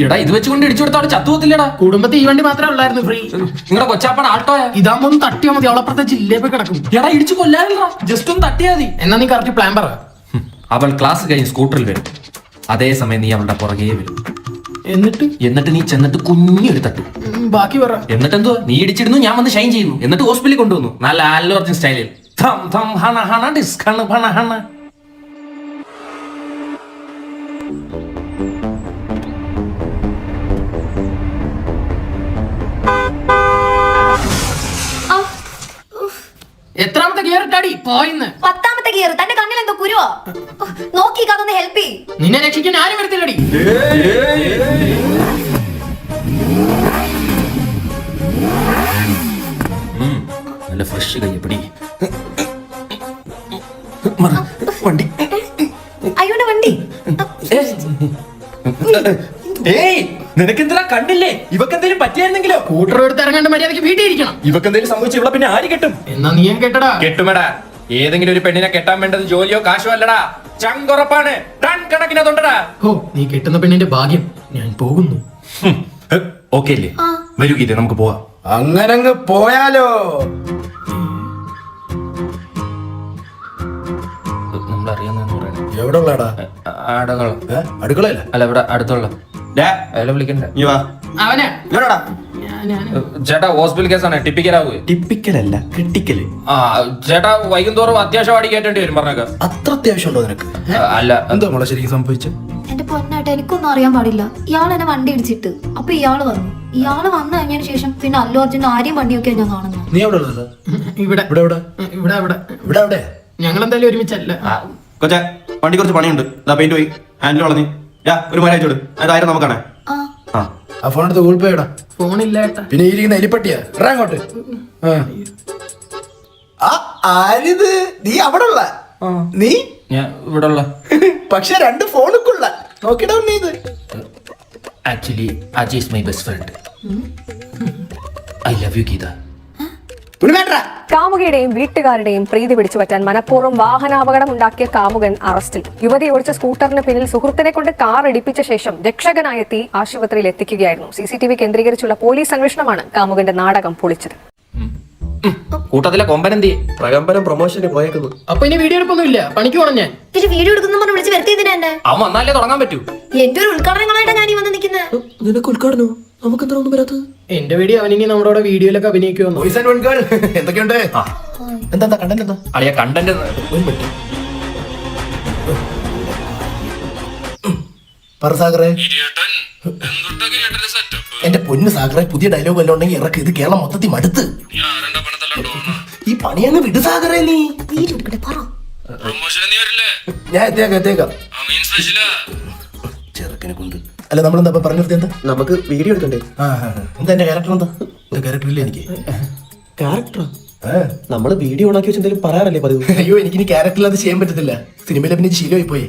എടാ ഇത് വെച്ചുകൊണ്ട് ഇടിച്ചു കൊടുത്താൽ ചത്തുപോത്തില്ലടാ. കുടുംബത്തിൽ ഈ വണ്ടി മാത്രമേ ഉള്ളായിരുന്നു ഫ്രീ. നിങ്ങളുടെ കൊച്ചാപ്പട ആൾട്ടോയാ. ഇതാകുമ്പോ ഒന്ന് തട്ടിയാ മതി, അവളപ്പുറത്തെ ജില്ലയിൽ പോയി കിടക്കും. എടാ ഇടിച്ചു കൊല്ലാനില്ല, ജസ്റ്റ് ഒന്ന് തട്ടിയാ മതി. എന്നാ നീ കറക്റ്റ് പ്ലാൻ പറ. അവൾ ക്ലാസ് കഴിഞ്ഞ് സ്കൂട്ടറിൽ വരും, അതേസമയം നീ അവളുടെ പുറകെ വരും. എന്നിട്ട് നീ ചെന്നിട്ട് കുഞ്ഞൊരു തട്ടു. ബാക്കി പറ. എന്നിട്ട് എന്തുവാ, നീ ഇടിച്ചിടുന്നു, ഞാൻ വന്ന് ഷൈൻ ചെയ്യുന്നു, എന്നിട്ട് ഹോസ്പിറ്റലിൽ കൊണ്ടുവന്നു നല്ല അല്ലു അർജുൻ സ്റ്റൈലിൽ. ഥം ഥം ഹണ ഹണ ഡിസ്കണ ഹണ ഹണ. എത്രാമത്തെ ഗിയർ ഇട്ടാടി പോയിന്ന്? 10ാമത്തെ ഗിയർ. തന്റെ കണ്ണിൽ എന്തോ കുരുവാ? നോക്കി അതൊന്ന് ഹെൽപ്പ് ചെയ്. നിന്നെ രക്ഷിക്കാൻ ആരും വരത്തില്ലടി. നല്ല ഫ്രഷ് കയ്യപ്പടി വണ്ടി. അയ്യോടെ വണ്ടി. ഏയ് നിനക്കെന്തിനാ കണ്ടില്ലേ? ഇവക്കെന്തേലും പറ്റിയായിരുന്നെങ്കിലോ? സ്കൂട്ടർ എടുത്ത് ഇറങ്ങാണ്ട് മര്യാദക്ക് വീട്ടിൽ ഇരിക്കണം. ഇവക്കെന്തേലും സംഭവിച്ചു ഇവിടെ പിന്നെ ആര് കെട്ടും? എന്നാ നീ കെട്ടടാ. കെട്ടുമടാ. ഏതെങ്കിലും ഒരു പെണ്ണിനെ കെട്ടാൻ വേണ്ടത് ജോലിയോ കാശോ അല്ലടാ, ചങ്കുറപ്പാണ്. ടൺ കണക്കിനതുണ്ടടാ. ഓ, നീ കെട്ടുന്ന പെണ്ണിന്റെ ഭാഗ്യം. ഞാൻ പോകുന്നു. ഓക്കെ അല്ലേ? വരൂ ഗീത, നമുക്ക് പോവാം. അങ്ങനങ്ങ് പോയാലോ? നമ്മളറിയാന്ന് പറയുന്നത് എവിടെ ഉള്ളടാ? അടകളം. അടുക്കളയില്ല? അല്ല ഇവിടെ അടുത്തുള്ള അയാളെ വിളിക്കണ്ട. അവനാ ചേട്ടാ ഹോസ്പിറ്റൽ കേസാണ്, ടിപ്പിക്കലാവൂ. ടിപ്പിക്കലല്ല, ക്രിട്ടിക്കല്. ആ ചേട്ടാ വൈകുന്നോറും അത്യാവശ്യം അടി കയറ്റേണ്ടി വരും പറഞ്ഞേക്ക. അത്ര അത്യാവശ്യമുണ്ടോ നിനക്ക്? അല്ല എന്താ മോളെ ശരിക്കും സംഭവിച്ചത്? എന്റെ പൊന്നായിട്ട് എനിക്കൊന്നും അറിയാൻ പാടില്ല. ഇയാൾ എന്നെ വണ്ടി ഇടിച്ചിട്ട് അപ്പൊ ഇയാള് വന്നു കഴിഞ്ഞതിന് ശേഷം പിന്നെ അല്ലു അർജുൻ ആരെയും വണ്ടിയൊക്കെയാണ് ഞാൻ കാണുന്നത്. നീ എവിടെ ഉള്ളത്? ഇവിടെ ഇവിടെ ഇവിടെ ഇവിടെ ഇവിടെ ഇവിടെ എവിടെ? ഞങ്ങൾ എന്തായാലും ഒരുമിച്ചല്ല. കൊച്ചേ, വണ്ടി കുറച്ച് പണിയുണ്ട്. പെയിന്റ് പോയി, ഹാൻഡിൽ വളഞ്ഞ്. ഒരു മരം അയച്ചോട്, അതായത് നമുക്കാണേ. ആ ഫോൺ എടുത്ത് ഗൂഗിൾ പേ ഇടാ. ഫോണില്ല ഏട്ടാ. പിന്നെ ഇരിക്കുന്ന എലിപ്പട്ടിയാ, ഇടാ അങ്ങോട്ട്. ആരിത്? നീ അവിടെ ഉള്ള? നീ ഞാൻ ഇവിടെ ഉള്ള. പക്ഷെ 2 ഫോണുക്കുള്ള നോക്കിടാ നീ. ഇത് actually Ajay is my best friend. I love you Geetha. കാമുകിയുടെയും വീട്ടുകാരുടെയും പ്രീതി പിടിച്ചു പറ്റാൻ മനഃപൂർവ്വം വാഹനാപകടം ഉണ്ടാക്കിയ കാമുകൻ അറസ്റ്റിൽ. യുവതി ഓടിച്ച സ്കൂട്ടറിന് പിന്നിൽ സുഹൃത്തിനെ കൊണ്ട് കാർ ഇടിപ്പിച്ച ശേഷം രക്ഷകനായെത്തി ആശുപത്രിയിൽ എത്തിക്കുകയായിരുന്നു. CCTV കേന്ദ്രീകരിച്ചുള്ള പോലീസ് അന്വേഷണമാണ് കാമുകന്റെ നാടകം പൊളിച്ചത്. കൂട്ടത്തിലെ കൊമ്പനെന്തി പ്രകമ്പനം പ്രൊമോഷന് പോയേക്കുന്നു. അപ്പൊ ഇനി വീഡിയോ എടുപ്പൊന്നും ഇല്ല, പണിക്ക് പോണം ഞാൻ. പിന്നെ വീഡിയോ എടുക്കുന്ന പറഞ്ഞ് വിളിച്ച് വരുത്തിയതിനെ എന്നെ. അവൻ വന്നാലേ തുടങ്ങാൻ പറ്റൂ. എന്റെ ഒരു ഉദ്ഘാടനങ്ങളായിട്ടാണ് ഞാൻ ഈ വന്ന് നിൽക്കുന്നത്. നിനക്ക് ഉദ്ഘാടനോ? നമുക്ക് എന്താ ഒന്നും വരാത്തത്? എന്റെ വീഡിയോ അവനിനി നമ്മുടെ വീഡിയോയിലൊക്കെ അഭിനയിക്കുമെന്ന്. ബോയ്സ് ആൻഡ് ഗേൾ എന്തൊക്കെയുണ്ട്? എന്താ കണ്ടന്റ്? എന്താ അളിയ കണ്ടന്റ്? ഒരു മിനിറ്റ് പറ സാഗറേ. എന്റെ പൊന്ന് സാഗറെ, പുതിയ ഡയലോഗ് വല്ലതും ഉണ്ടെങ്കിൽ ഇറക്ക്. ഇത് കേരളം മൊത്തത്തിൽ മടുത്ത്. ഈ പണിയങ്ങ് വിട് സാഗറെ. നീ വീഡിയോ എടുക്കട്ടെ പറ. ഞാൻ എത്തിയേക്കാം. ചെറുക്കനെ കൊണ്ട് അല്ല, നമ്മളെന്താ പറഞ്ഞു നിർത്തി? എന്താ നമുക്ക് വീഡിയോ എടുക്കണ്ടേ? എന്താ എന്റെ ക്യാരക്ടർ? എന്താ ക്യാരക്ടർ ഇല്ല എനിക്ക്. ക്യാരക്ടറാ? നമ്മള് വീഡിയോ ഓണാക്കി വെച്ച് എന്തെങ്കിലും പറയാറല്ലേ പതിവ്? അയ്യോ, എനിക്കിനി ക്യാരക്ടർ അത് ചെയ്യാൻ പറ്റത്തില്ല. സിനിമയിൽ അഭിനയിച്ച് ശീലമായി പോയി.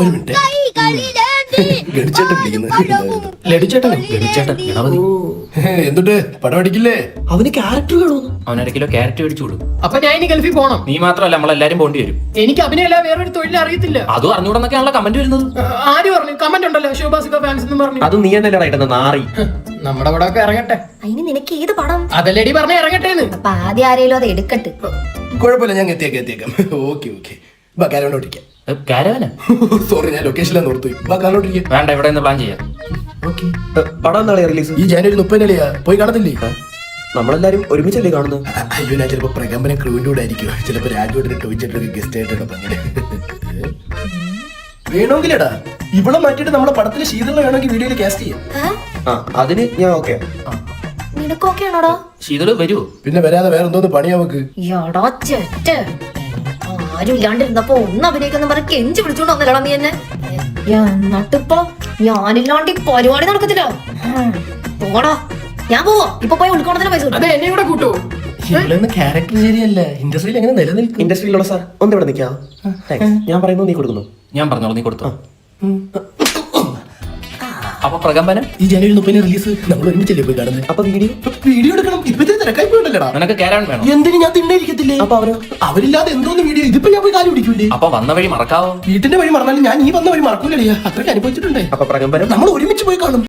ഒരു മിനിറ്റ്. ഗഡിച്ചേട്ടൻ എന്തുട്ട് പടം അടിക്കില്ലേ? അവന് ക്യാരക്ടർ കാണുന്നു. അവനൊരു ക്യാരറ്റ് മേടിച്ചു കൊടുക്കും. അപ്പൊ ഞാൻ ഇനി ഗൾഫിൽ പോണം. നീ മാത്രമല്ല, നമ്മളെല്ലാരും പോണ്ടി വരും. എനിക്ക് അഭിനയല്ല വേറൊരു തൊഴിൽ അറിയത്തില്ല. അതും അറിഞ്ഞൂടെന്നൊക്കെയാണല്ലോ കമന്റ് വരുന്നത്. ആര് പറഞ്ഞു? കമന്റ് ഉണ്ടല്ലോ, ശോഭാസിക ഫാൻസ് എന്ന് പറഞ്ഞു. അത് നീ എന്നല്ലേ ഇടുന്ന നാറി? നമ്മുടെ പടം ഒക്കെ ഇറങ്ങട്ടെ. അതിന് നിനക്ക് ഏത് പടം? അതല്ലേടി പറഞ്ഞ ഇറങ്ങട്ടേന്ന്. അപ്പൊ ആദ്യം ആരെങ്കിലും അത് എടുക്കട്ടെ. കുഴപ്പമില്ല, ഞാൻ എത്തിയേക്കാം. ഓക്കെ കാരോട്ടിരിക്കാം. കാരവന സോറി, ഞാൻ ലൊക്കേഷനിലാണ് ഓർത്തുപോയി. കാരോട്ടിരിക്കാം. വേണ്ട, ഇവിടെ നിന്ന് പ്ലാൻ ചെയ്യാം. പടം നാളെ റിലീസ്. ഈ ജനുവരി 30 പോയി കാണത്തില്ലേ? നമ്മളെല്ലാരും ഒരുമിച്ചല്ലേ കാണുന്നത്? അയ്യോ, ഞാൻ ചിലപ്പോ പ്രകമ്പനം ക്രൂവിന്റെ കൂടെ ആയിരിക്കും. ചിലപ്പോ രാജുവിന്റെ ടോയ്ച്ചേട്ടൊക്കെ ഗസ്റ്റ് ആയിട്ടാണ് അങ്ങനെ. വേണമെങ്കിലടാ ഇവിടെ മാറ്റിട്ട് നമ്മളെ പടത്തില് ശീതള വേണമെങ്കിൽ വീഡിയോയിൽ കാസ്റ്റ് ചെയ്യാം. അതിന് ഞാൻ ഓക്കെ. നിനക്കൊക്കെ ആണോടാ? ശീതള് വരുവോ? പിന്നെ വരാതെ വേറെ എന്തോന്ന് പണിയാ നമുക്ക്? എടാ ചെറ്റ്, ആരും ഇല്ലാണ്ടിരുന്നപ്പോ ഒന്ന് അഭിനയിക്കുന്ന പറഞ്ഞ കെഞ്ചി വിളിച്ചോണ്ട് വന്നില്ലടാ നീ എന്നെ. എന്നിട്ടിപ്പോ ഞാനില്ലാണ്ട് ഈ പരിപാടി നടക്കത്തില്ല. പോടാ, ഞാൻ പോവാ. ഇപ്പൊ പോയി ഉൾക്കൊണ്ടതിന് പൈസ അതെ, എന്നെ കൂടെ കൂട്ടോ. ക്യാരക്ടർ ശരിയല്ല. ഇൻഡസ്ട്രിയിൽ എങ്ങനെ നിലനിൽക്കും? ഇൻഡസ്ട്രിയിലുള്ള സാർ ഒന്ന് ഇവിടെ നിൽക്കാം. ഞാൻ പറയുന്നു, നീ കൊടുക്കുന്നു. ഞാൻ പറഞ്ഞോളൂ, നീ കൊടുത്തോ. അപ്പൊ അപ്പൊ പ്രകമ്പനം ഈ ജനുവരി 30 റിലീസ് നമ്മൾ ഒരുമിച്ചല്ലേ പോയി കാണുന്നത്. അപ്പൊ വീഡിയോ വീഡിയോ എടുക്കണം. ഇപ്പത്തെ തിരക്കായി പോയിട്ടല്ലേടാ. നിനക്ക് കയറാൻ വേണം. എന്തിനു ഞാൻ തിണ്ണയിരിക്കത്തില്ലേ? അപ്പൊ അവരില്ലാതെ എന്തോന്ന് വീഡിയോ. ഇതിപ്പോ ഞാൻ പോയി കാര്യം പിടിക്കൂലേ? അപ്പൊ വന്ന വഴി മറക്കാവോ? വീട്ടിന്റെ വഴി മറന്നാലും ഞാൻ ഈ വന്ന വഴി മറക്കൂലേ. അത്രയ്ക്ക് അനുഭവിച്ചിട്ടുണ്ടേ. അപ്പൊ പ്രകമ്പനം നമ്മൾ ഒരുമിച്ച് പോയി കാണും.